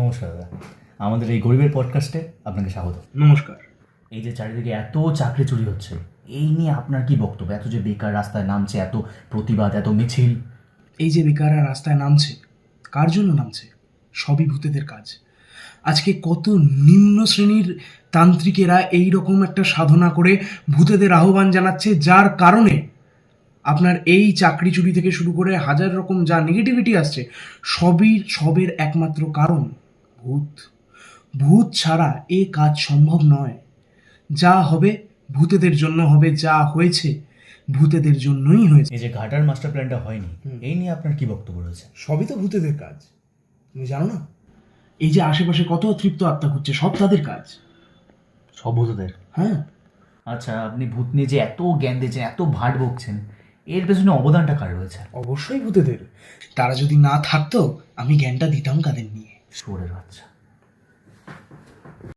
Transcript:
নমস্কার দাদা, আমাদের এই গরিবের পডকাস্টে আপনাকে স্বাগত। নমস্কার। এই যে চারিদিকে এত চাকরি চুরি হচ্ছে, এই নিয়ে আপনার কি বক্তব্য? এত যে বেকার রাস্তায় নামছে, এত প্রতিবাদ, এত মিছিল। এই যে বেকাররা রাস্তায় নামছে, কার জন্য নামছে? সবই ভূতেদের কাজ। আজকে কত নিম্ন শ্রেণীর তান্ত্রিকেরা এই রকম একটা সাধনা করে ভূতেদের আহ্বান জানাচ্ছে, যার কারণে আপনার এই চাকরি চুরি থেকে শুরু করে হাজার রকম যা নেগেটিভিটি আসছে, সবের একমাত্র কারণ ভূত। ভূত ছাড়া এ কাজ সম্ভব নয়। যা হবে ভূতেদের জন্য হবে, যা হয়েছে ভূতেদের জন্যই হয়েছে। এই যে ঘাটার মাস্টার প্ল্যানটা হয়নি, এই নিয়ে আপনার কি বক্তব্য রয়েছে? সবই তো ভূতেদের কাজ, তুমি জানো না? এই যে আশেপাশে কত তৃপ্ত আত্মা ঘুরছে, সব তাদের কাজ। সব ভূতদের? হ্যাঁ। আচ্ছা, আপনি ভূত নিয়ে যে এত জ্ঞান দিয়েছেন, এত ভাট বকছেন, এর পেছনে অবদানটা কার রয়েছে? অবশ্যই ভূতেদের। তারা যদি না থাকতো, আমি জ্ঞানটা দিতাম কাদের নিয়ে? শুয়োরের বাচ্চা।